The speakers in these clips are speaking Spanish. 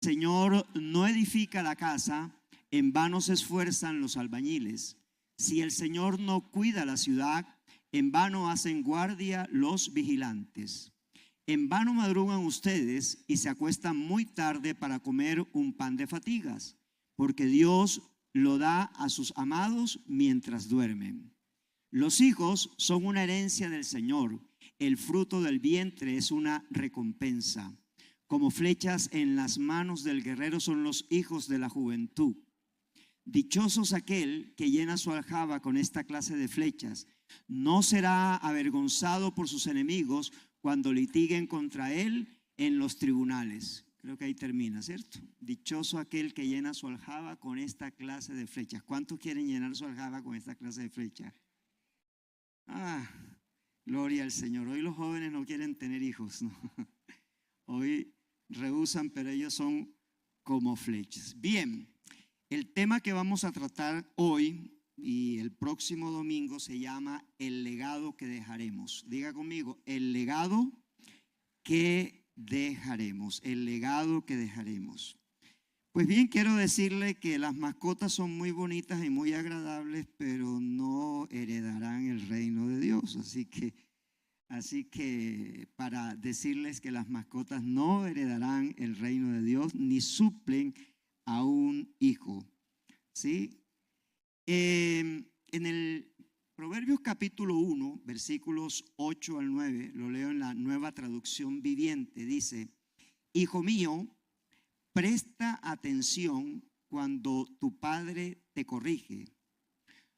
Señor no edifica la casa, en vano se esfuerzan los albañiles. Si el Señor no cuida la ciudad, en vano hacen guardia los vigilantes. En vano madrugan ustedes y se acuestan muy tarde para comer un pan de fatigas, porque Dios lo da a sus amados mientras duermen. Los hijos son una herencia del Señor, el fruto del vientre es una recompensa. Como flechas en las manos del guerrero son los hijos de la juventud. Dichosos aquel que llena su aljaba con esta clase de flechas. No será avergonzado por sus enemigos cuando litiguen contra él en los tribunales. Creo que ahí termina, ¿cierto? Dichoso aquel que llena su aljaba con esta clase de flechas. ¿Cuántos quieren llenar su aljaba con esta clase de flechas? Gloria al Señor. Hoy los jóvenes no quieren tener hijos, ¿no? Hoy rehúsan, pero ellos son como flechas. Bien, el tema que vamos a tratar hoy y el próximo domingo se llama el legado que dejaremos. Diga conmigo, el legado que dejaremos, el legado que dejaremos. Pues bien, quiero decirle que las mascotas son muy bonitas y muy agradables, pero no heredarán el reino de Dios. Así que para decirles que las mascotas no heredarán el reino de Dios ni suplen a un hijo, ¿sí? En el Proverbios capítulo 1, versículos 8 al 9, lo leo en la Nueva Traducción Viviente, dice: Hijo mío, presta atención cuando tu padre te corrige.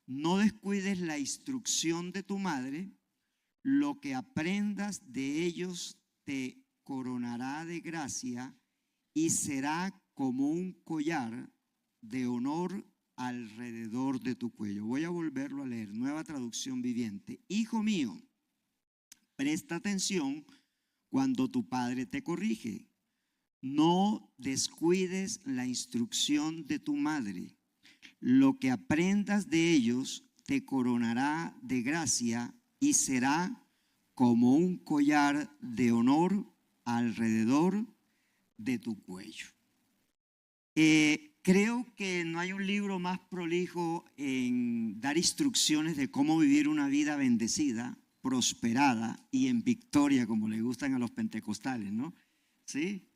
No descuides la instrucción de tu madre. Lo que aprendas de ellos te coronará de gracia y será como un collar de honor alrededor de tu cuello. Voy a volverlo a leer, Nueva Traducción Viviente. Hijo mío, presta atención cuando tu padre te corrige. No descuides la instrucción de tu madre. Lo que aprendas de ellos te coronará de gracia y será como un collar de honor alrededor de tu cuello. Creo que no hay un libro más prolijo en dar instrucciones de cómo vivir una vida bendecida, prosperada y en victoria, como le gustan a los pentecostales, ¿no? ¿Sí?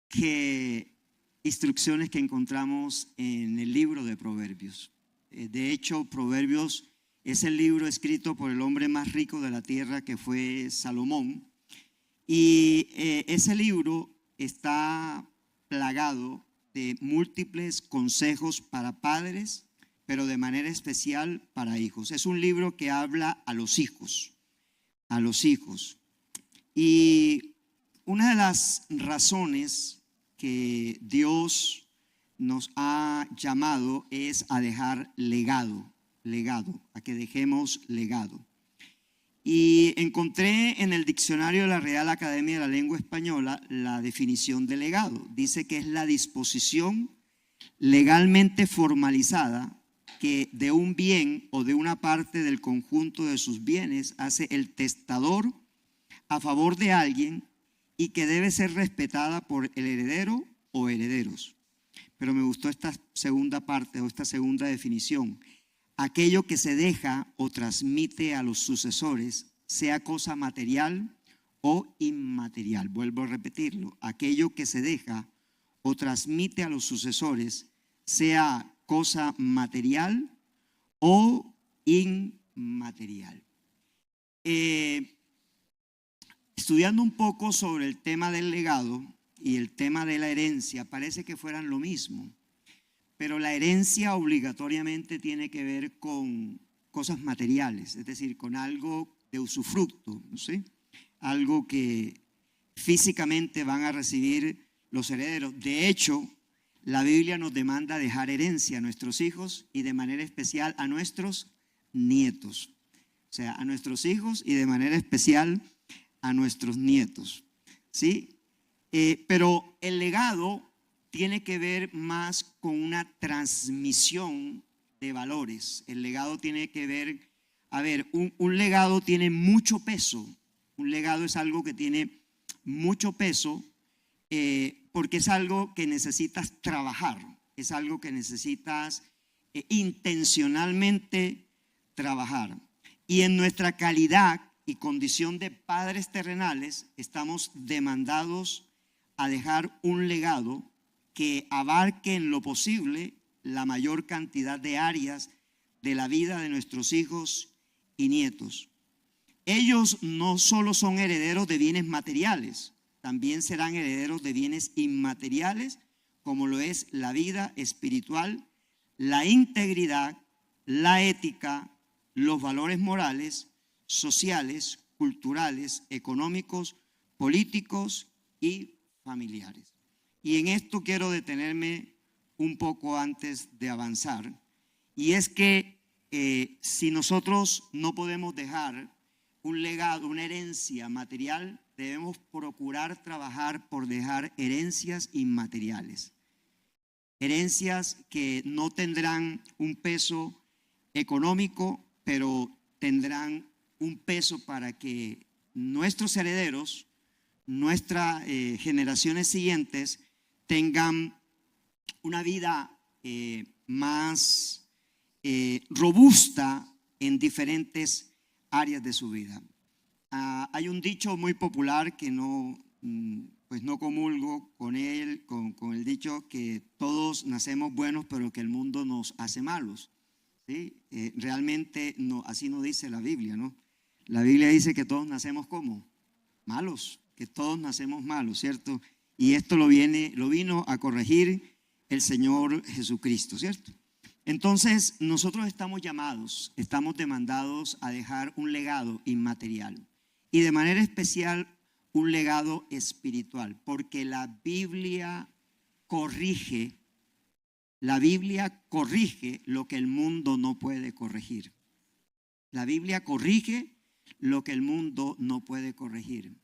Que instrucciones que encontramos en el libro de Proverbios. De hecho, Proverbios es el libro escrito por el hombre más rico de la tierra, que fue Salomón. Y ese libro está plagado de múltiples consejos para padres, pero de manera especial para hijos. Es un libro que habla a los hijos, a los hijos. Y una de las razones que Dios nos ha llamado es a dejar legado, a que dejemos legado. Y encontré en el diccionario de la Real Academia de la Lengua Española la definición de legado. Dice que es la disposición legalmente formalizada que de un bien o de una parte del conjunto de sus bienes hace el testador a favor de alguien y que debe ser respetada por el heredero o herederos. Pero me gustó esta segunda parte o esta segunda definición. Aquello que se deja o transmite a los sucesores, sea cosa material o inmaterial. Vuelvo a repetirlo. Aquello que se deja o transmite a los sucesores, sea cosa material o inmaterial. Estudiando un poco sobre el tema del legado y el tema de la herencia, parece que fueran lo mismo. Pero la herencia obligatoriamente tiene que ver con cosas materiales, es decir, con algo de usufructo, ¿sí? Algo que físicamente van a recibir los herederos. De hecho, la Biblia nos demanda dejar herencia a nuestros hijos y de manera especial a nuestros nietos. O sea, a nuestros hijos y de manera especial a nuestros nietos, ¿sí? Pero el legado tiene que ver más con una transmisión de valores. El legado tiene que ver, un legado tiene mucho peso. Un legado es algo que tiene mucho peso porque es algo que necesitas trabajar, es algo que necesitas intencionalmente trabajar. Y en nuestra calidad y condición de padres terrenales estamos demandados a dejar un legado que abarque en lo posible la mayor cantidad de áreas de la vida de nuestros hijos y nietos. Ellos no solo son herederos de bienes materiales, también serán herederos de bienes inmateriales, como lo es la vida espiritual, la integridad, la ética, los valores morales, sociales, culturales, económicos, políticos y familiares. Y en esto quiero detenerme un poco antes de avanzar, y es que si nosotros no podemos dejar un legado, una herencia material, debemos procurar trabajar por dejar herencias inmateriales. Herencias que no tendrán un peso económico, pero tendrán un peso para que nuestros herederos, nuestras generaciones siguientes, tengan una vida más robusta en diferentes áreas de su vida. Hay un dicho muy popular que no comulgo con él, con el dicho que todos nacemos buenos, pero que el mundo nos hace malos. ¿Sí? Realmente no, así no dice la Biblia, ¿no? La Biblia dice que todos nacemos como malos, que todos nacemos malos, ¿cierto? Y esto lo vino a corregir el Señor Jesucristo, ¿cierto? Entonces, nosotros estamos llamados, estamos demandados a dejar un legado inmaterial y de manera especial un legado espiritual, porque la Biblia corrige lo que el mundo no puede corregir. La Biblia corrige lo que el mundo no puede corregir.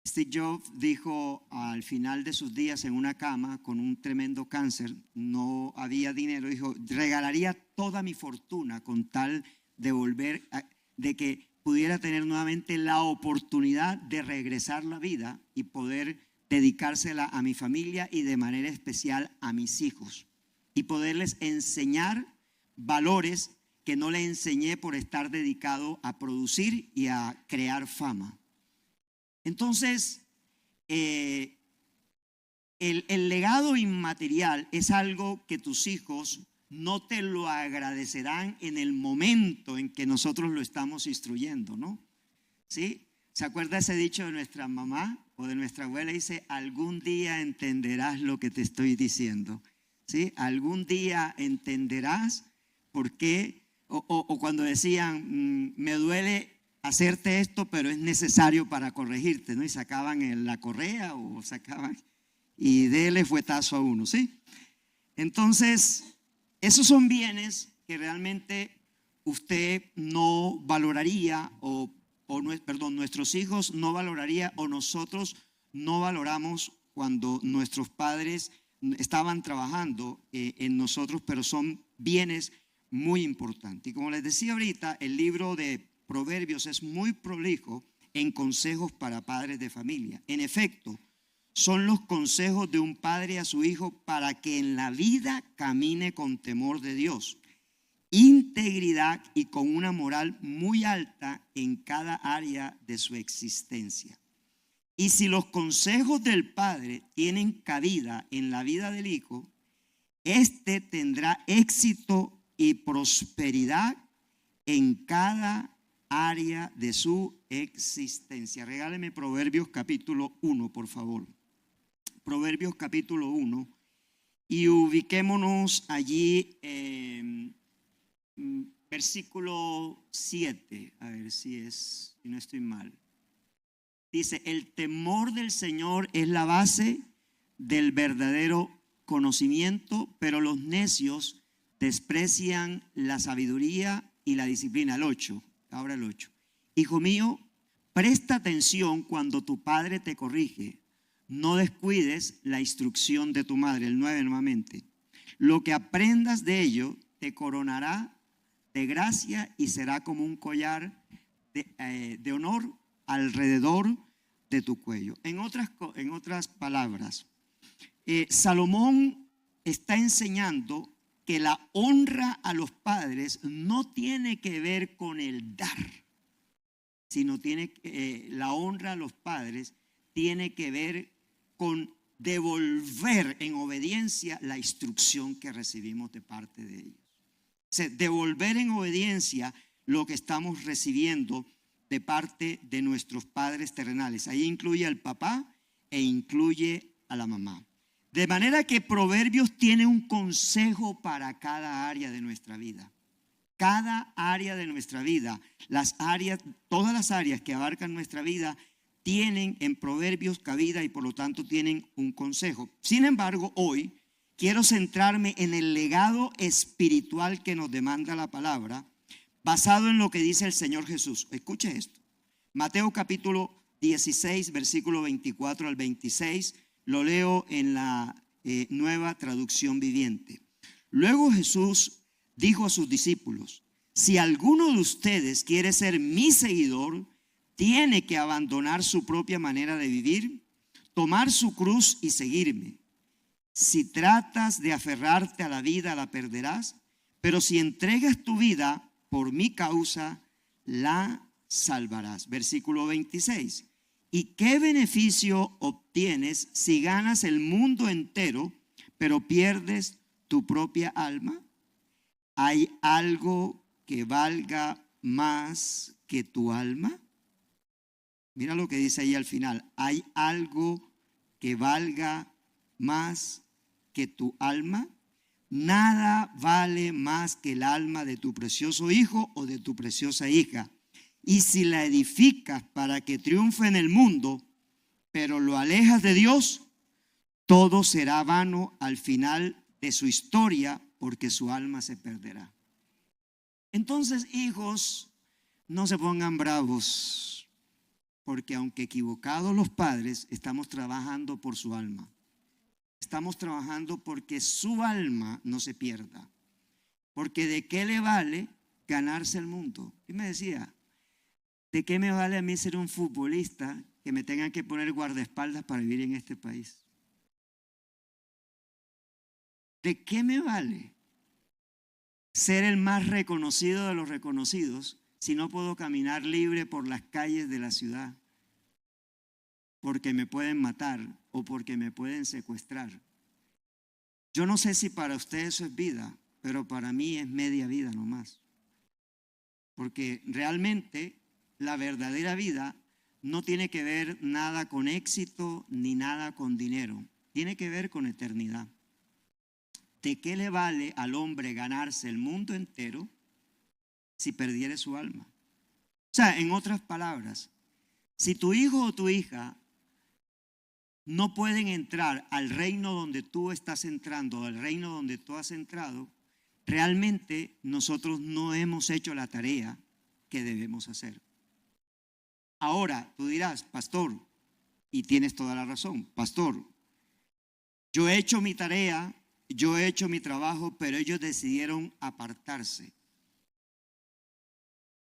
Steve Jobs dijo al final de sus días en una cama con un tremendo cáncer, no había dinero, dijo: regalaría toda mi fortuna con tal de que pudiera tener nuevamente la oportunidad de regresar la vida y poder dedicársela a mi familia y de manera especial a mis hijos y poderles enseñar valores que no les enseñé por estar dedicado a producir y a crear fama. Entonces, el legado inmaterial es algo que tus hijos no te lo agradecerán en el momento en que nosotros lo estamos instruyendo, ¿no? ¿Sí? ¿Se acuerda ese dicho de nuestra mamá o de nuestra abuela? Dice: algún día entenderás lo que te estoy diciendo. ¿Sí? Algún día entenderás por qué, o cuando decían: me duele hacerte esto, pero es necesario para corregirte, ¿no? Y sacaban la correa o sacaban y déle fuetazo a uno, ¿sí? Entonces, esos son bienes que realmente usted no valoraría nuestros hijos no valoraría o nosotros no valoramos cuando nuestros padres estaban trabajando en nosotros, pero son bienes muy importantes. Y como les decía ahorita, el libro de Proverbios es muy prolijo en consejos para padres de familia. En efecto, son los consejos de un padre a su hijo para que en la vida camine con temor de Dios, integridad y con una moral muy alta en cada área de su existencia. Y si los consejos del padre tienen cabida en la vida del hijo, éste tendrá éxito y prosperidad en cada área de su existencia. Regáleme Proverbios capítulo 1, por favor. Proverbios capítulo 1 y ubiquémonos allí en versículo 7, a ver si no estoy mal. Dice: el temor del Señor es la base del verdadero conocimiento, pero los necios desprecian la sabiduría y la disciplina. El 8, ahora el 8. Hijo mío, presta atención cuando tu padre te corrige. No descuides la instrucción de tu madre. El 9 nuevamente. Lo que aprendas de ello te coronará de gracia y será como un collar de honor alrededor de tu cuello. En otras palabras, Salomón está enseñando que la honra a los padres no tiene que ver con el dar, sino la honra a los padres tiene que ver con devolver en obediencia la instrucción que recibimos de parte de ellos. O sea, devolver en obediencia lo que estamos recibiendo de parte de nuestros padres terrenales. Ahí incluye al papá e incluye a la mamá. De manera que Proverbios tiene un consejo para cada área de nuestra vida. Cada área de nuestra vida, todas las áreas que abarcan nuestra vida tienen en Proverbios cabida y por lo tanto tienen un consejo. Sin embargo, hoy quiero centrarme en el legado espiritual que nos demanda la palabra, basado en lo que dice el Señor Jesús. Escuche esto. Mateo capítulo 16, versículo 24 al 26. Lo leo en la Nueva Traducción Viviente. Luego Jesús dijo a sus discípulos: si alguno de ustedes quiere ser mi seguidor, tiene que abandonar su propia manera de vivir, tomar su cruz y seguirme. Si tratas de aferrarte a la vida, la perderás, pero si entregas tu vida por mi causa, la salvarás. Versículo 26. ¿Y qué beneficio obtienes si ganas el mundo entero, pero pierdes tu propia alma? ¿Hay algo que valga más que tu alma? Mira lo que dice ahí al final. ¿Hay algo que valga más que tu alma? Nada vale más que el alma de tu precioso hijo o de tu preciosa hija. Y si la edificas para que triunfe en el mundo, pero lo alejas de Dios, todo será vano al final de su historia, porque su alma se perderá. Entonces, hijos, no se pongan bravos, porque aunque equivocados los padres, estamos trabajando por su alma. Estamos trabajando porque su alma no se pierda. Porque ¿de qué le vale ganarse el mundo? Y me decía, ¿de qué me vale a mí ser un futbolista que me tengan que poner guardaespaldas para vivir en este país? ¿De qué me vale ser el más reconocido de los reconocidos si no puedo caminar libre por las calles de la ciudad? Porque me pueden matar o porque me pueden secuestrar. Yo no sé si para usted eso es vida, pero para mí es media vida nomás. Porque realmente la verdadera vida no tiene que ver nada con éxito ni nada con dinero. Tiene que ver con eternidad. ¿De qué le vale al hombre ganarse el mundo entero si perdiere su alma? O sea, en otras palabras, si tu hijo o tu hija no pueden entrar al reino donde tú estás entrando, al reino donde tú has entrado, realmente nosotros no hemos hecho la tarea que debemos hacer. Ahora, tú dirás, pastor, y tienes toda la razón, pastor, yo he hecho mi tarea, yo he hecho mi trabajo, pero ellos decidieron apartarse.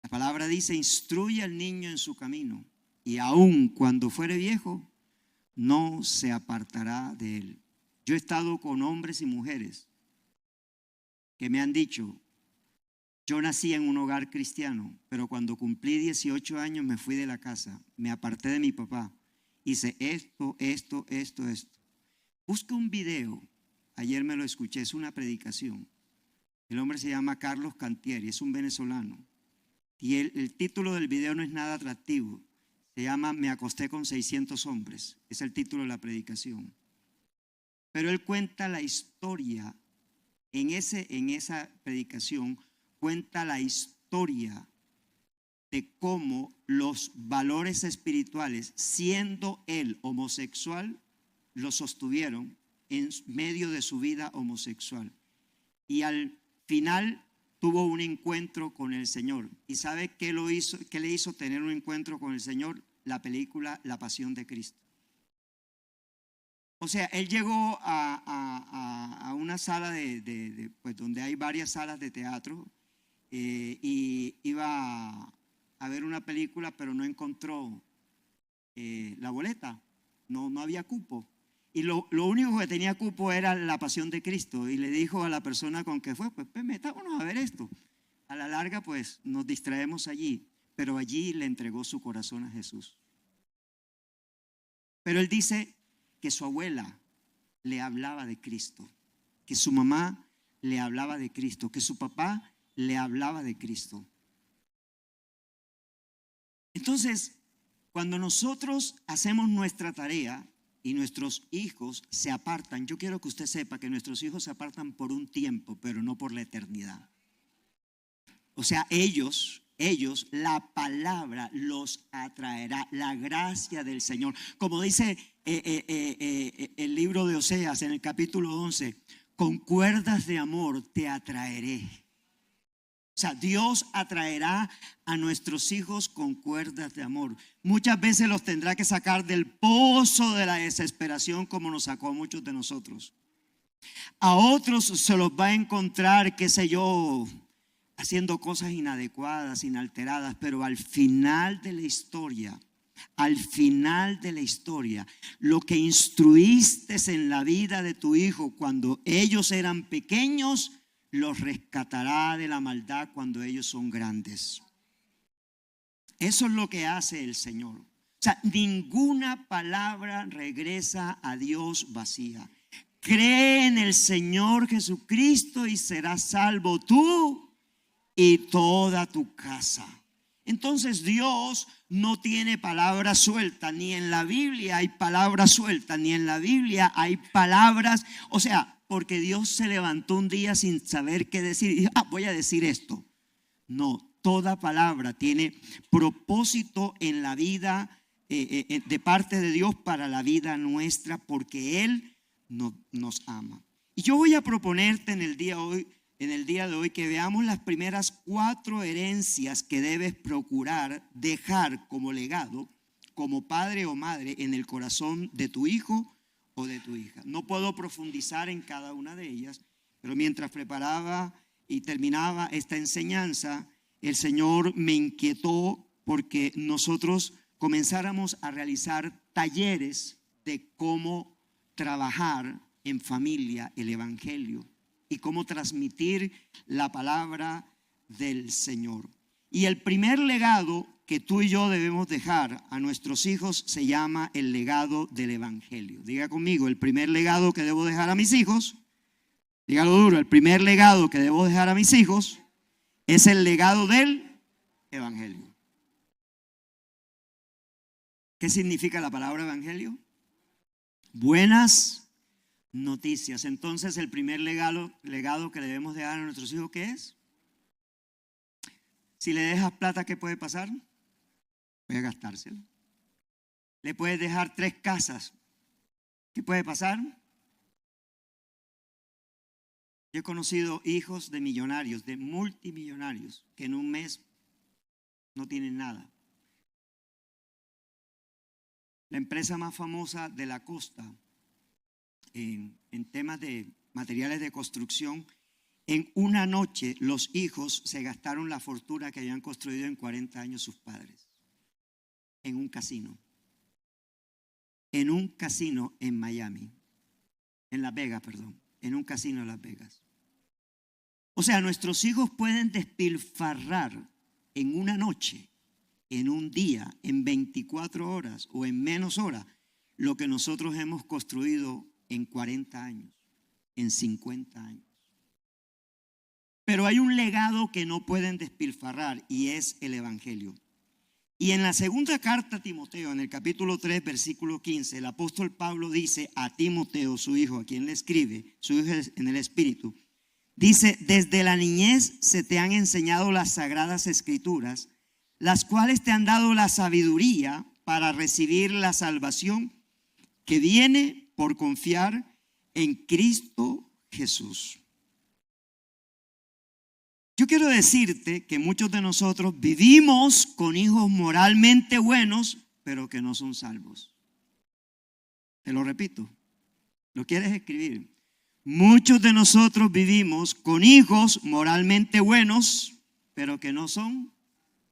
La palabra dice, instruye al niño en su camino, y aun cuando fuere viejo, no se apartará de él. Yo he estado con hombres y mujeres que me han dicho, yo nací en un hogar cristiano, pero cuando cumplí 18 años me fui de la casa, me aparté de mi papá, hice esto. Busca un video, ayer me lo escuché, es una predicación. El hombre se llama Carlos Cantieri, es un venezolano. Y el título del video no es nada atractivo. Se llama Me acosté con 600 hombres. Es el título de la predicación. Pero él cuenta la historia, en esa predicación, cuenta la historia de cómo los valores espirituales, siendo él homosexual, lo sostuvieron en medio de su vida homosexual. Y al final tuvo un encuentro con el Señor. ¿Y sabe qué le hizo tener un encuentro con el Señor? La película La Pasión de Cristo. O sea, él llegó a una sala pues donde hay varias salas de teatro y iba a ver una película, pero no encontró la boleta. No había cupo. Y lo único que tenía cupo era la pasión de Cristo. Y le dijo a la persona con que fue, pues metámonos a ver esto. A la larga, pues nos distraemos allí. Pero allí le entregó su corazón a Jesús. Pero él dice que su abuela le hablaba de Cristo, que su mamá le hablaba de Cristo, que su papá le hablaba de Cristo. Entonces, cuando nosotros hacemos nuestra tarea y nuestros hijos se apartan, yo quiero que usted sepa que nuestros hijos se apartan por un tiempo, pero no por la eternidad. O sea, ellos, la palabra los atraerá, la gracia del Señor. Como dice el libro de Oseas en el capítulo 11, con cuerdas de amor te atraeré. O sea, Dios atraerá a nuestros hijos con cuerdas de amor. Muchas veces los tendrá que sacar del pozo de la desesperación, como nos sacó a muchos de nosotros. A otros se los va a encontrar, qué sé yo, haciendo cosas inadecuadas, inalteradas, pero al final de la historia, lo que instruiste en la vida de tu hijo cuando ellos eran pequeños, los rescatará de la maldad cuando ellos son grandes. Eso es lo que hace el Señor. O sea, ninguna palabra regresa a Dios vacía. Cree en el Señor Jesucristo y serás salvo tú y toda tu casa. Entonces Dios no tiene palabras sueltas, ni en la Biblia hay palabras sueltas, ni en la Biblia hay palabras, o sea, porque Dios se levantó un día sin saber qué decir y dijo, voy a decir esto. No, toda palabra tiene propósito en la vida de parte de Dios para la vida nuestra, porque Él nos ama. Y yo voy a proponerte en el día de hoy que veamos las primeras 4 herencias que debes procurar dejar como legado, como padre o madre, en el corazón de tu hijo o de tu hija. No puedo profundizar en cada una de ellas, pero mientras preparaba y terminaba esta enseñanza, el Señor me inquietó porque nosotros comenzáramos a realizar talleres de cómo trabajar en familia el evangelio y cómo transmitir la palabra del Señor. Y el primer legado que tú y yo debemos dejar a nuestros hijos se llama el legado del evangelio. Diga conmigo, el primer legado que debo dejar a mis hijos, dígalo duro, el primer legado que debo dejar a mis hijos es el legado del evangelio. ¿Qué significa la palabra evangelio? Buenas noticias. Entonces, el primer legado que debemos dejar a nuestros hijos, ¿qué es? Si le dejas plata, ¿qué puede pasar? Puede gastárselo. Le puedes dejar 3 casas. ¿Qué puede pasar? Yo he conocido hijos de millonarios, de multimillonarios, que en un mes no tienen nada. La empresa más famosa de la costa en temas de materiales de construcción, en una noche los hijos se gastaron la fortuna que habían construido en 40 años sus padres. En un casino. En un casino en Miami. En Las Vegas, perdón. En un casino en Las Vegas. O sea, nuestros hijos pueden despilfarrar en una noche, en un día, en 24 horas o en menos horas, lo que nosotros hemos construido en 40 años, en 50 años. Pero hay un legado que no pueden despilfarrar y es el evangelio. Y en la segunda carta a Timoteo, en el capítulo 3, versículo 15, el apóstol Pablo dice a Timoteo, su hijo, a quien le escribe, su hijo en el Espíritu, dice, desde la niñez se te han enseñado las sagradas escrituras, las cuales te han dado la sabiduría para recibir la salvación que viene por confiar en Cristo Jesús. Yo quiero decirte que muchos de nosotros vivimos con hijos moralmente buenos, pero que no son salvos. Te lo repito, ¿lo quieres escribir? Muchos de nosotros vivimos con hijos moralmente buenos, pero que no son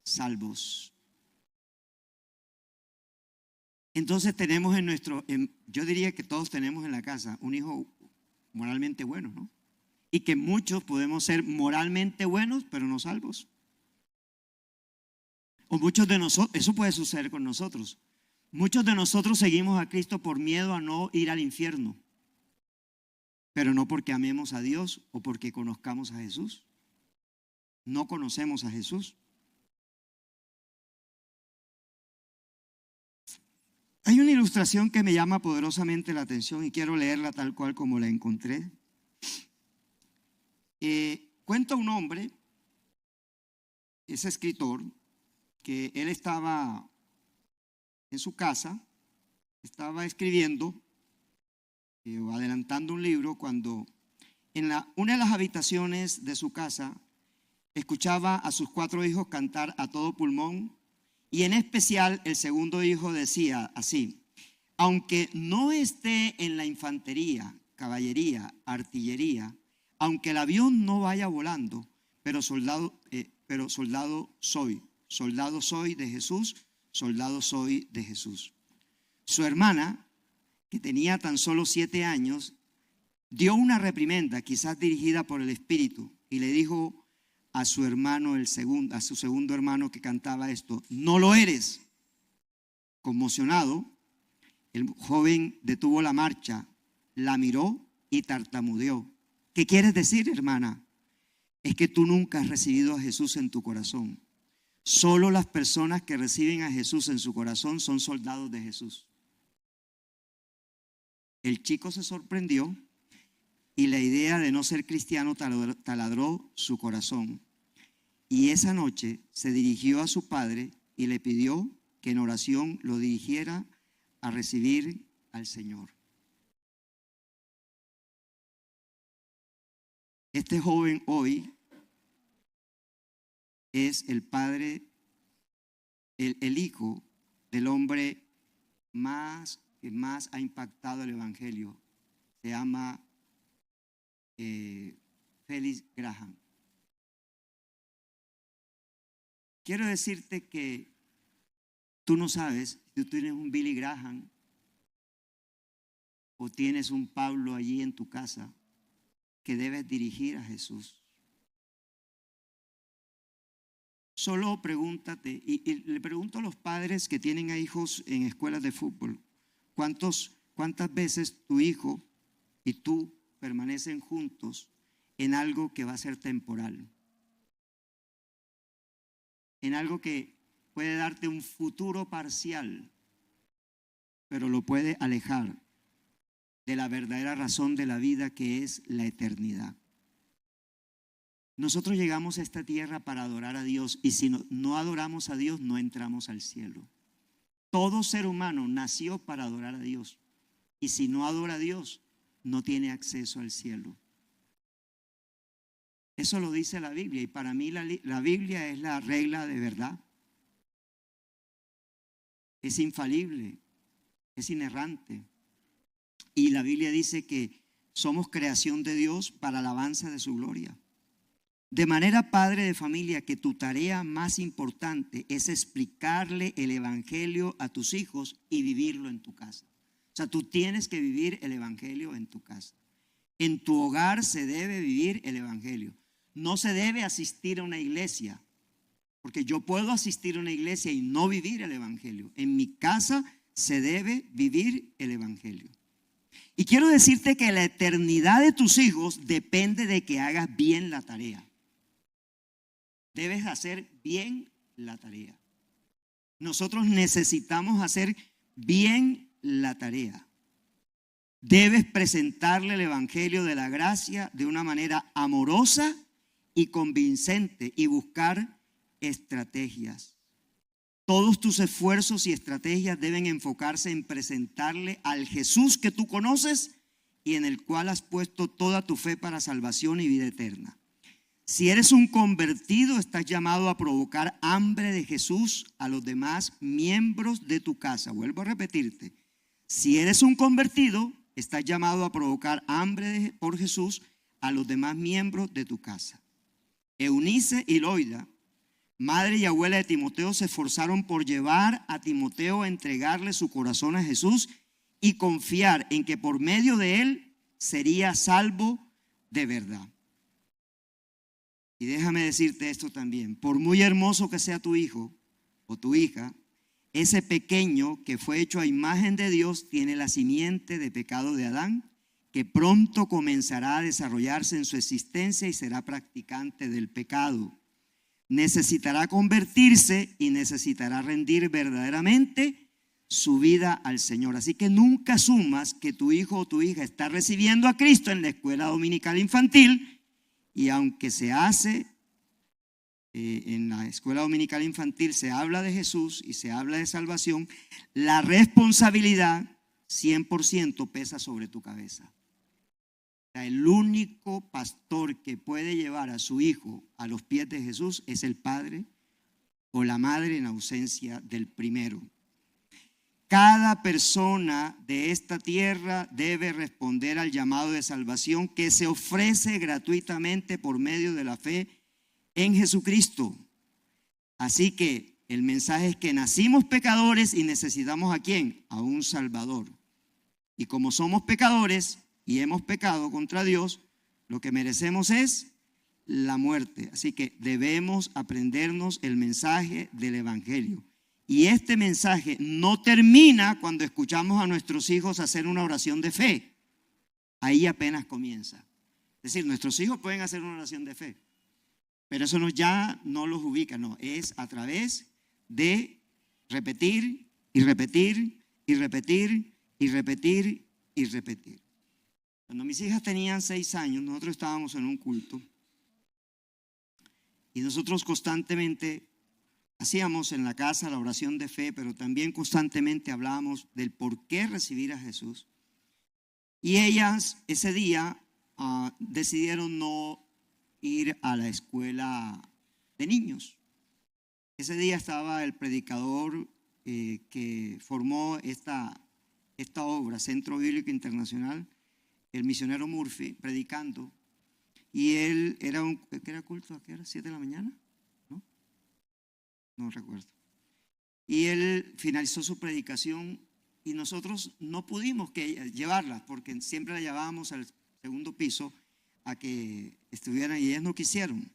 salvos. Entonces tenemos yo diría que todos tenemos en la casa un hijo moralmente bueno, ¿no? Y que muchos podemos ser moralmente buenos, pero no salvos. O muchos de nosotros, eso puede suceder con nosotros. Muchos de nosotros seguimos a Cristo por miedo a no ir al infierno, pero no porque amemos a Dios o porque conozcamos a Jesús. No conocemos a Jesús. Hay una ilustración que me llama poderosamente la atención y quiero leerla tal cual como la encontré. Cuenta un hombre, es escritor, que él estaba en su casa, estaba escribiendo o adelantando un libro cuando en una de las habitaciones de su casa escuchaba a sus 4 hijos cantar a todo pulmón y en especial el segundo hijo decía así: aunque no esté en la infantería, caballería, artillería, aunque el avión no vaya volando, pero soldado soy de Jesús, soldado soy de Jesús. Su hermana, que tenía tan solo 7 años, dio una reprimenda, quizás dirigida por el Espíritu, y le dijo a su hermano, a su segundo hermano que cantaba esto: no lo eres. Conmocionado, el joven detuvo la marcha, la miró y tartamudeó: ¿qué quieres decir, hermana? Es que tú nunca has recibido a Jesús en tu corazón. Solo las personas que reciben a Jesús en su corazón son soldados de Jesús. El chico se sorprendió y la idea de no ser cristiano taladró su corazón. Y esa noche se dirigió a su padre y le pidió que en oración lo dirigiera a recibir al Señor. Este joven hoy es el padre, el hijo del hombre que más ha impactado el evangelio. Se llama Felix Graham. Quiero decirte que tú no sabes si tú tienes un Billy Graham o tienes un Pablo allí en tu casa que debes dirigir a Jesús. Solo pregúntate, y le pregunto a los padres que tienen a hijos en escuelas de fútbol, ¿cuántas veces tu hijo y tú permanecen juntos en algo que va a ser temporal? En algo que puede darte un futuro parcial, pero lo puede alejar de la verdadera razón de la vida, que es la eternidad. Nosotros llegamos a esta tierra para adorar a Dios, y si no adoramos a Dios, no entramos al cielo. Todo ser humano nació para adorar a Dios, y si no adora a Dios, no tiene acceso al cielo. Eso lo dice la Biblia, y para mí la Biblia es la regla de verdad. Es infalible, es inerrante. Y la Biblia dice que somos creación de Dios para alabanza de su gloria. De manera, padre de familia, que tu tarea más importante es explicarle el evangelio a tus hijos y vivirlo en tu casa. O sea, tú tienes que vivir el evangelio en tu casa. En tu hogar se debe vivir el evangelio. No se debe asistir a una iglesia, porque yo puedo asistir a una iglesia y no vivir el evangelio. En mi casa se debe vivir el evangelio. Y quiero decirte que la eternidad de tus hijos depende de que hagas bien la tarea. Debes hacer bien la tarea. Nosotros necesitamos hacer bien la tarea. Debes presentarle el evangelio de la gracia de una manera amorosa y convincente y buscar estrategias. Todos tus esfuerzos y estrategias deben enfocarse en presentarle al Jesús que tú conoces y en el cual has puesto toda tu fe para salvación y vida eterna. Si eres un convertido, estás llamado a provocar hambre de Jesús a los demás miembros de tu casa. Vuelvo a repetirte. Si eres un convertido, estás llamado a provocar hambre por Jesús a los demás miembros de tu casa. Eunice y Loida madre y abuela de Timoteo, se esforzaron por llevar a Timoteo a entregarle su corazón a Jesús y confiar en que por medio de él sería salvo de verdad. Y déjame decirte esto también, por muy hermoso que sea tu hijo o tu hija, ese pequeño que fue hecho a imagen de Dios tiene la simiente de pecado de Adán, que pronto comenzará a desarrollarse en su existencia y será practicante del pecado. Necesitará convertirse y necesitará rendir verdaderamente su vida al Señor. Así que nunca asumas que tu hijo o tu hija está recibiendo a Cristo en la escuela dominical infantil, y aunque se hace en la escuela dominical infantil, se habla de Jesús y se habla de salvación, la responsabilidad 100% pesa sobre tu cabeza. El único pastor que puede llevar a su hijo a los pies de Jesús es el padre o la madre en ausencia del primero. Cada persona de esta tierra debe responder al llamado de salvación que se ofrece gratuitamente por medio de la fe en Jesucristo. Así que el mensaje es que nacimos pecadores y necesitamos ¿a quién? A un Salvador. Y como somos pecadores y hemos pecado contra Dios, lo que merecemos es la muerte. Así que debemos aprendernos el mensaje del Evangelio. Y este mensaje no termina cuando escuchamos a nuestros hijos hacer una oración de fe. Ahí apenas comienza. Es decir, nuestros hijos pueden hacer una oración de fe, pero eso ya no los ubica, no. Es a través de repetir y repetir y repetir y repetir y repetir. Cuando mis hijas tenían 6 años, nosotros estábamos en un culto y nosotros constantemente hacíamos en la casa la oración de fe, pero también constantemente hablábamos del por qué recibir a Jesús. Y ellas ese día decidieron no ir a la escuela de niños. Ese día estaba el predicador que formó esta obra, Centro Bíblico Internacional, el misionero Murphy, predicando. Y él ¿qué era culto? ¿A qué hora? ¿7 de la mañana? No recuerdo. Y él finalizó su predicación y nosotros no pudimos llevarla porque siempre la llevábamos al segundo piso a que estuvieran y ellas no quisieron.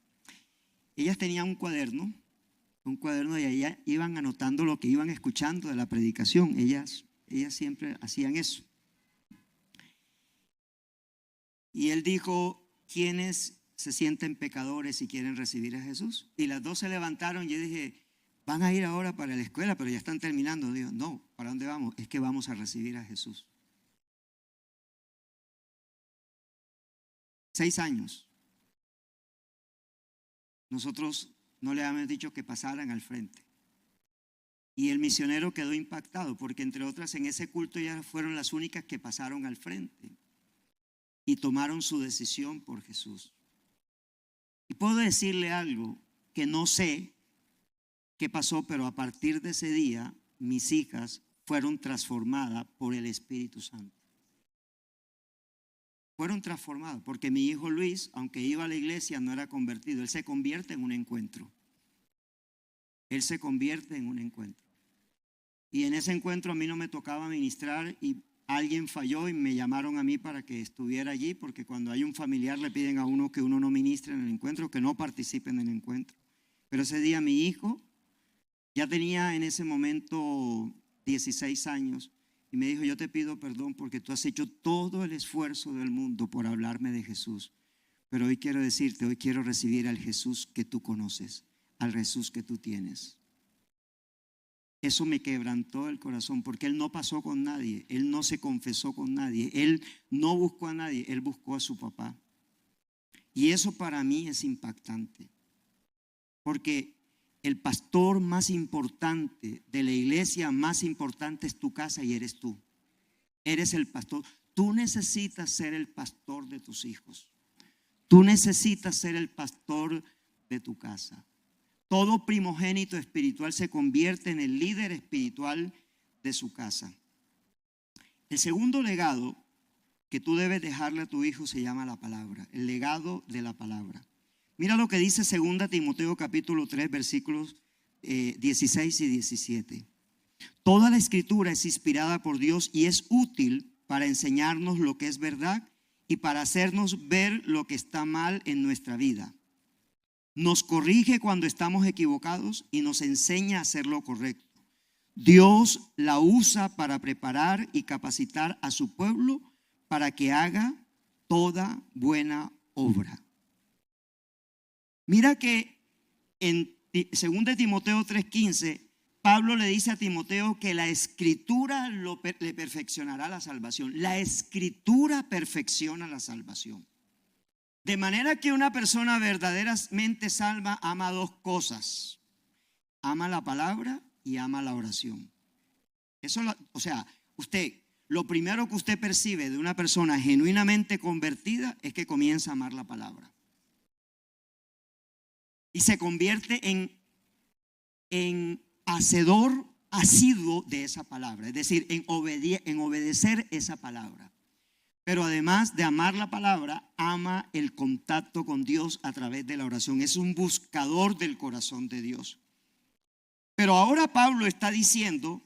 Ellas tenían un cuaderno y allá iban anotando lo que iban escuchando de la predicación. Ellas siempre hacían eso. Y él dijo, ¿quiénes se sienten pecadores y quieren recibir a Jesús? Y las dos se levantaron y yo dije, van a ir ahora para la escuela, pero ya están terminando. Digo, no, ¿para dónde vamos? Es que vamos a recibir a Jesús. 6 años. Nosotros no le habíamos dicho que pasaran al frente. Y el misionero quedó impactado porque entre otras en ese culto ya fueron las únicas que pasaron al frente y tomaron su decisión por Jesús. Y puedo decirle algo que no sé qué pasó, pero a partir de ese día mis hijas fueron transformadas por el Espíritu Santo. Fueron transformadas porque mi hijo Luis, aunque iba a la iglesia, no era convertido. Él se convierte en un encuentro. Él se convierte en un encuentro. Y en ese encuentro a mí no me tocaba ministrar y alguien falló y me llamaron a mí para que estuviera allí, porque cuando hay un familiar le piden a uno que uno no ministre en el encuentro, que no participe en el encuentro. Pero ese día mi hijo ya tenía en ese momento 16 años y me dijo, yo te pido perdón porque tú has hecho todo el esfuerzo del mundo por hablarme de Jesús, pero hoy quiero decirte, hoy quiero recibir al Jesús que tú conoces, al Jesús que tú tienes. Eso me quebrantó el corazón porque él no pasó con nadie, él no se confesó con nadie, él no buscó a nadie, él buscó a su papá. Y eso para mí es impactante, porque el pastor más importante de la iglesia más importante es tu casa y eres tú. Eres el pastor. Tú necesitas ser el pastor de tus hijos. Tú necesitas ser el pastor de tu casa. Todo primogénito espiritual se convierte en el líder espiritual de su casa. El segundo legado que tú debes dejarle a tu hijo se llama la palabra, el legado de la palabra. Mira lo que dice 2 Timoteo capítulo 3, versículos 16 y 17. Toda la escritura es inspirada por Dios y es útil para enseñarnos lo que es verdad y para hacernos ver lo que está mal en nuestra vida. Nos corrige cuando estamos equivocados y nos enseña a hacer lo correcto. Dios la usa para preparar y capacitar a su pueblo para que haga toda buena obra. Mira que en 2 Timoteo 3:15, Pablo le dice a Timoteo que la escritura le perfeccionará la salvación. La escritura perfecciona la salvación. De manera que una persona verdaderamente salva ama dos cosas: ama la palabra y ama la oración. Usted, lo primero que usted percibe de una persona genuinamente convertida es que comienza a amar la palabra y se convierte en hacedor asiduo de esa palabra, es decir, en obedecer esa palabra. Pero además de amar la palabra, ama el contacto con Dios a través de la oración. Es un buscador del corazón de Dios. Pero ahora Pablo está diciendo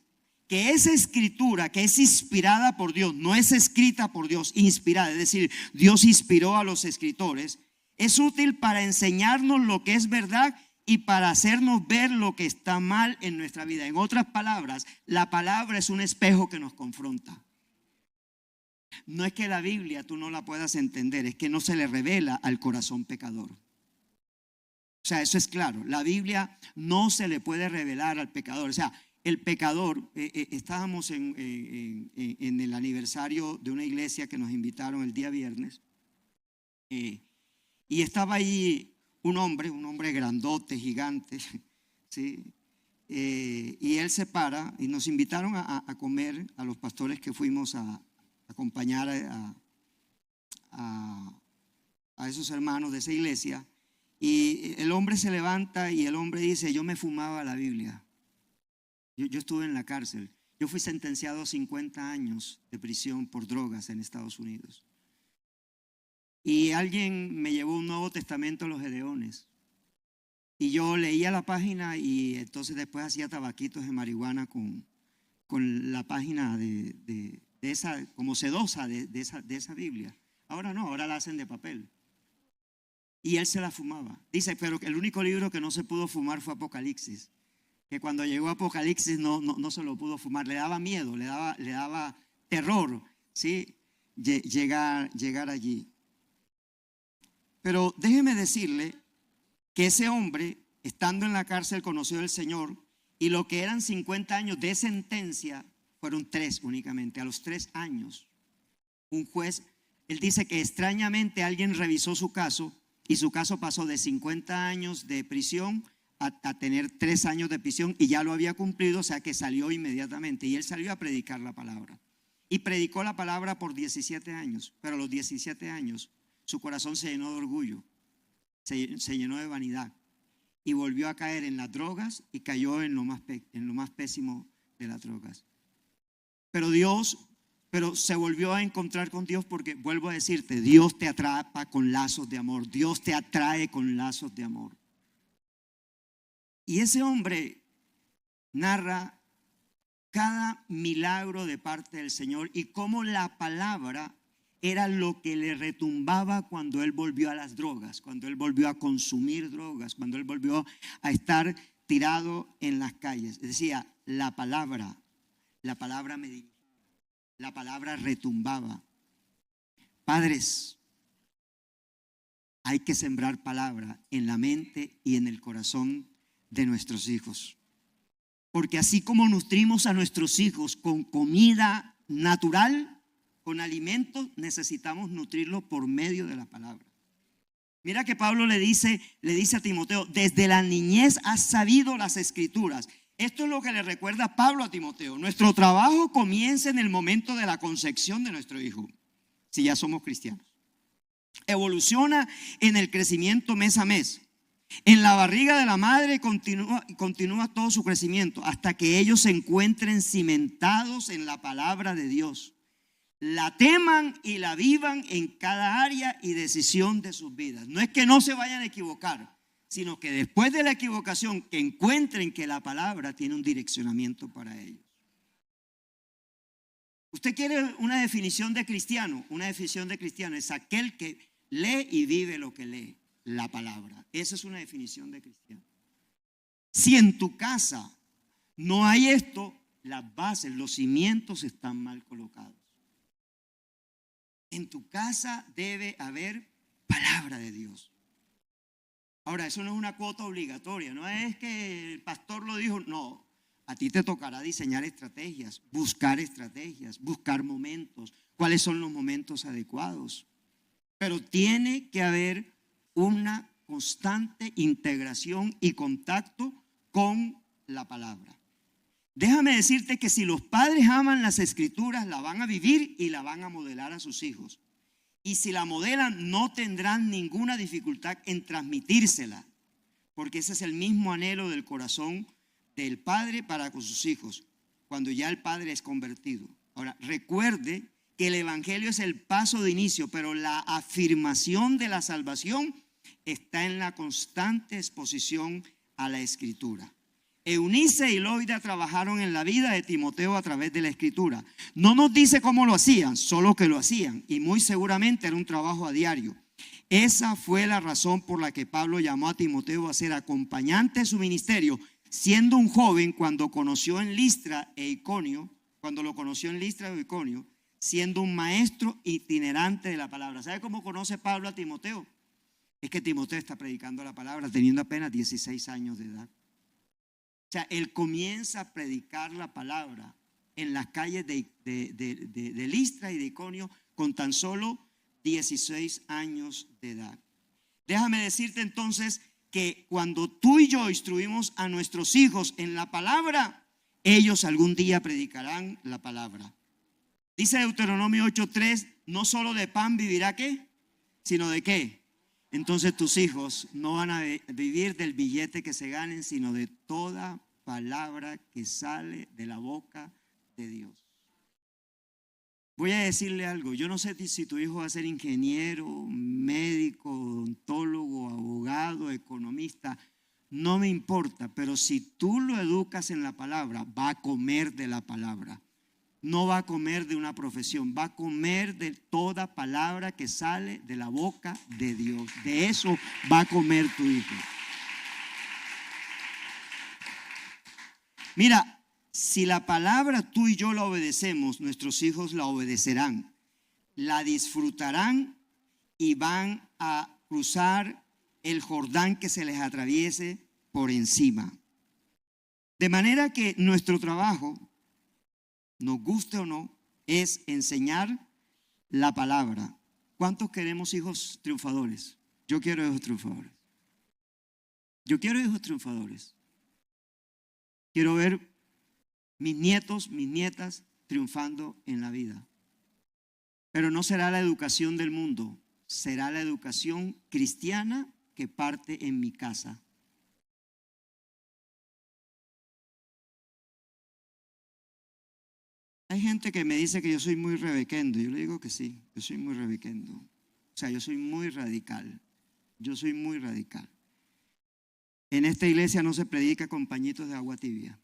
que esa escritura que es inspirada por Dios, no es escrita por Dios, inspirada, es decir, Dios inspiró a los escritores, es útil para enseñarnos lo que es verdad y para hacernos ver lo que está mal en nuestra vida. En otras palabras, la palabra es un espejo que nos confronta. No es que la Biblia tú no la puedas entender, es que no se le revela al corazón pecador. O sea, eso es claro. La Biblia no se le puede revelar al pecador. O sea, el pecador, estábamos en el aniversario de una iglesia que nos invitaron el día viernes, y estaba ahí un hombre grandote, gigante, ¿sí? Y él se para y nos invitaron a comer a los pastores que fuimos a acompañar a esos hermanos de esa iglesia. Y el hombre se levanta y el hombre dice: yo me fumaba la Biblia. Yo estuve en la cárcel. Yo fui sentenciado a 50 años de prisión por drogas en Estados Unidos. Y alguien me llevó un Nuevo Testamento a los Gedeones. Y yo leía la página y entonces después hacía tabaquitos de marihuana con la página de esa, como sedosa de esa Biblia. Ahora no, ahora la hacen de papel. Y él se la fumaba. Dice, pero que el único libro que no se pudo fumar fue Apocalipsis. Que cuando llegó Apocalipsis no se lo pudo fumar. Le daba miedo, le daba terror, ¿sí? Llegar allí. Pero déjeme decirle que ese hombre, estando en la cárcel, conoció al Señor, y lo que eran 50 años de sentencia fueron 3 únicamente. A los 3 años, un juez, él dice que extrañamente alguien revisó su caso y su caso pasó de 50 años de prisión a tener 3 años de prisión, y ya lo había cumplido, o sea que salió inmediatamente. Y él salió a predicar la palabra. Y predicó la palabra por 17 años, pero a los 17 años su corazón se llenó de orgullo, se llenó de vanidad y volvió a caer en las drogas y cayó en lo más pésimo de las drogas. Pero se volvió a encontrar con Dios, porque vuelvo a decirte, Dios te atrapa con lazos de amor, Dios te atrae con lazos de amor. Y ese hombre narra cada milagro de parte del Señor y cómo la palabra era lo que le retumbaba cuando él volvió a las drogas, cuando él volvió a consumir drogas, cuando él volvió a estar tirado en las calles. Decía, la palabra me dirigía, la palabra retumbaba. Padres, hay que sembrar palabra en la mente y en el corazón de nuestros hijos. Porque así como nutrimos a nuestros hijos con comida natural, con alimentos, necesitamos nutrirlos por medio de la palabra. Mira que Pablo le dice a Timoteo: desde la niñez has sabido las escrituras. Esto es lo que le recuerda Pablo a Timoteo. Nuestro trabajo comienza en el momento de la concepción de nuestro hijo, si ya somos cristianos. Evoluciona en el crecimiento mes a mes. En la barriga de la madre continúa todo su crecimiento hasta que ellos se encuentren cimentados en la palabra de Dios. la teman y la vivan en cada área y decisión de sus vidas. No es que no se vayan a equivocar, sino que después de la equivocación que encuentren que la palabra tiene un direccionamiento para ellos. Usted quiere una definición de cristiano. Una definición de cristiano es aquel que lee y vive lo que lee, la palabra. Esa es una definición de cristiano. Si en tu casa no hay esto, las bases, los cimientos están mal colocados. En tu casa debe haber palabra de Dios. Ahora, eso no es una cuota obligatoria, no es que el pastor lo dijo, no. A ti te tocará diseñar estrategias, buscar momentos, cuáles son los momentos adecuados. Pero tiene que haber una constante integración y contacto con la palabra. Déjame decirte que si los padres aman las escrituras, la van a vivir y la van a modelar a sus hijos. Y si la modelan, no tendrán ninguna dificultad en transmitírsela, porque ese es el mismo anhelo del corazón del padre para con sus hijos, cuando ya el padre es convertido. Ahora, recuerde que el evangelio es el paso de inicio, pero la afirmación de la salvación está en la constante exposición a la escritura. Eunice y Loida trabajaron en la vida de Timoteo a través de la escritura. No nos dice cómo lo hacían, solo que lo hacían, y muy seguramente era un trabajo a diario. Esa fue la razón por la que Pablo llamó a Timoteo a ser acompañante de su ministerio, siendo un joven cuando lo conoció en Listra e Iconio, siendo un maestro itinerante de la palabra. ¿Sabe cómo conoce Pablo a Timoteo? Es que Timoteo está predicando la palabra teniendo apenas 16 años de edad. O sea, él comienza a predicar la palabra en las calles de Listra y de Iconio con tan solo 16 años de edad. Déjame decirte entonces que cuando tú y yo instruimos a nuestros hijos en la palabra, ellos algún día predicarán la palabra. Dice Deuteronomio 8:3, no solo de pan vivirá ¿qué? Sino de ¿qué? Entonces tus hijos no van a vivir del billete que se ganen, sino de toda palabra que sale de la boca de Dios. Voy a decirle algo, yo no sé si tu hijo va a ser ingeniero, médico, odontólogo, abogado, economista, no me importa, pero si tú lo educas en la palabra, va a comer de la palabra. No va a comer de una profesión, va a comer de toda palabra que sale de la boca de Dios. De eso va a comer tu hijo. Mira, si la palabra tú y yo la obedecemos, nuestros hijos la obedecerán, la disfrutarán y van a cruzar el Jordán que se les atraviese por encima. De manera que nuestro trabajo, nos guste o no, es enseñar la palabra. ¿Cuántos queremos hijos triunfadores? Yo quiero hijos triunfadores. Yo quiero hijos triunfadores. Quiero ver mis nietos, mis nietas triunfando en la vida. Pero no será la educación del mundo, será la educación cristiana que parte en mi casa. Hay gente que me dice que yo soy muy rebequendo. Yo le digo que sí, yo soy muy rebequendo. O sea, yo soy muy radical. Yo soy muy radical. En esta iglesia no se predica con pañitos de agua tibia.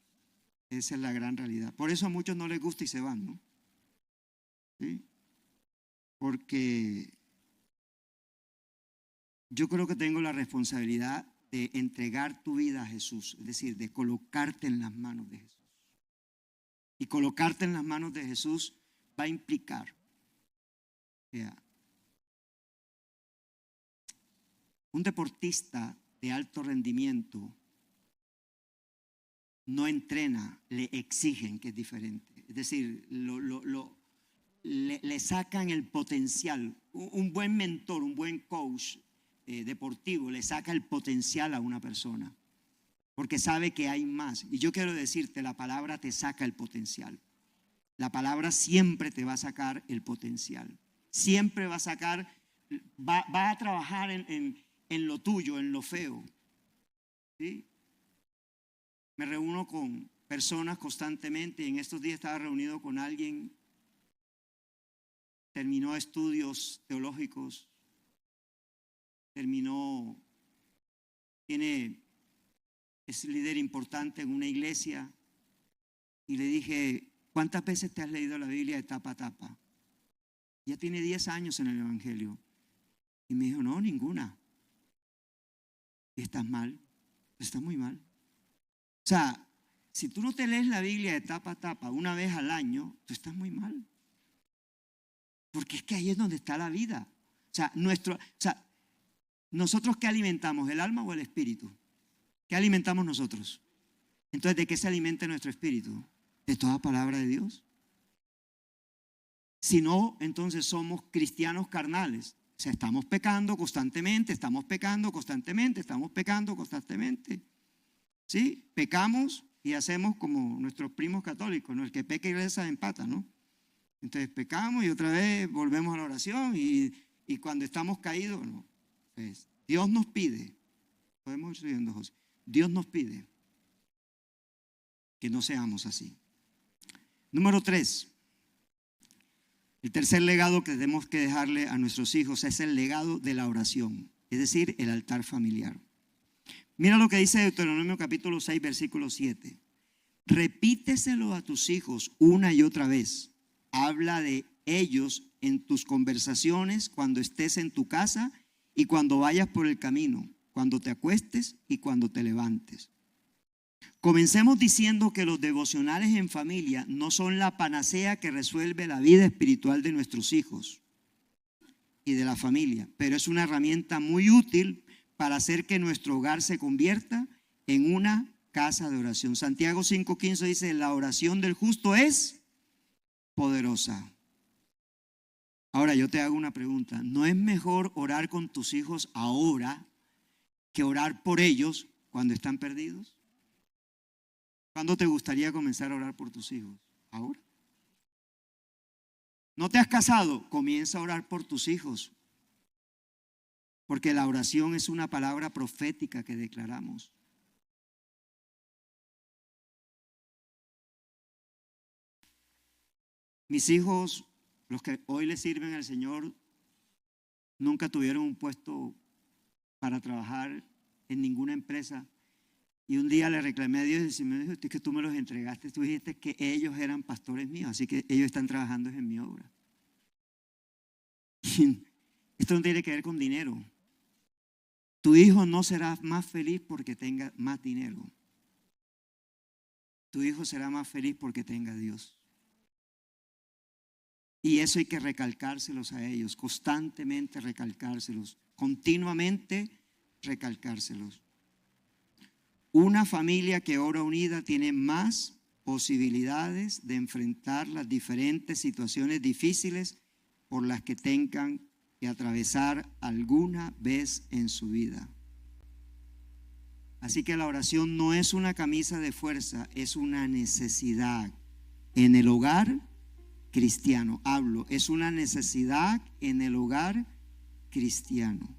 Esa es la gran realidad. Por eso a muchos no les gusta y se van, ¿no? ¿Sí? Porque yo creo que tengo la responsabilidad de entregar tu vida a Jesús. Es decir, de colocarte en las manos de Jesús. Y colocarte en las manos de Jesús va a implicar un deportista de alto rendimiento no entrena, le exigen, que es diferente. Es decir, le sacan el potencial. Un buen mentor, un buen coach deportivo le saca el potencial a una persona. Porque sabe que hay más. Y yo quiero decirte, la palabra te saca el potencial. La palabra siempre te va a sacar el potencial. Siempre va a sacar, va a trabajar en lo tuyo, en lo feo. ¿Sí? Me reúno con personas constantemente y en estos días estaba reunido con alguien terminó estudios teológicos, es líder importante en una iglesia. Y le dije, ¿cuántas veces te has leído la Biblia de tapa a tapa? Ya tiene 10 años en el Evangelio. Y me dijo, no, ninguna. Estás mal, estás muy mal. O sea, si tú no te lees la Biblia de tapa a tapa una vez al año, tú estás muy mal. Porque es que ahí es donde está la vida. O sea, ¿nosotros qué alimentamos? ¿El alma o el espíritu? ¿Qué alimentamos nosotros? Entonces, ¿de qué se alimenta nuestro espíritu? De toda palabra de Dios. Si no, entonces somos cristianos carnales. O sea, estamos pecando constantemente, estamos pecando constantemente, estamos pecando constantemente. ¿Sí? Pecamos y hacemos como nuestros primos católicos, ¿no? El que peca y reza empata, ¿no? Entonces pecamos y otra vez volvemos a la oración y cuando estamos caídos, no. Pues, Dios nos pide, podemos ir subiendo, José. Dios nos pide que no seamos así. Número 3. El tercer legado que tenemos que dejarle a nuestros hijos es el legado de la oración, es decir, el altar familiar. Mira lo que dice Deuteronomio capítulo 6, versículo 7. Repíteselo a tus hijos una y otra vez. Habla de ellos en tus conversaciones cuando estés en tu casa y cuando vayas por el camino, cuando te acuestes y cuando te levantes. Comencemos diciendo que los devocionales en familia no son la panacea que resuelve la vida espiritual de nuestros hijos y de la familia, pero es una herramienta muy útil para hacer que nuestro hogar se convierta en una casa de oración. Santiago 5:15 dice, la oración del justo es poderosa. Ahora yo te hago una pregunta, ¿no es mejor orar con tus hijos ahora que orar por ellos cuando están perdidos? ¿Cuándo te gustaría comenzar a orar por tus hijos? ¿Ahora? ¿No te has casado? Comienza a orar por tus hijos. Porque la oración es una palabra profética que declaramos. Mis hijos, los que hoy le sirven al Señor, nunca tuvieron un puesto para trabajar en ninguna empresa. Y un día le reclamé a Dios y me dijo, es que tú me los entregaste, tú dijiste que ellos eran pastores míos, así que ellos están trabajando en mi obra. Y esto no tiene que ver con dinero. Tu hijo no será más feliz porque tenga más dinero. Tu hijo será más feliz porque tenga a Dios. Y eso hay que recalcárselos a ellos, constantemente recalcárselos, continuamente recalcárselos. Una familia que ora unida tiene más posibilidades de enfrentar las diferentes situaciones difíciles por las que tengan que atravesar alguna vez en su vida. Así que la oración no es una camisa de fuerza, es una necesidad en el hogar cristiano. Es una necesidad en el hogar cristiano.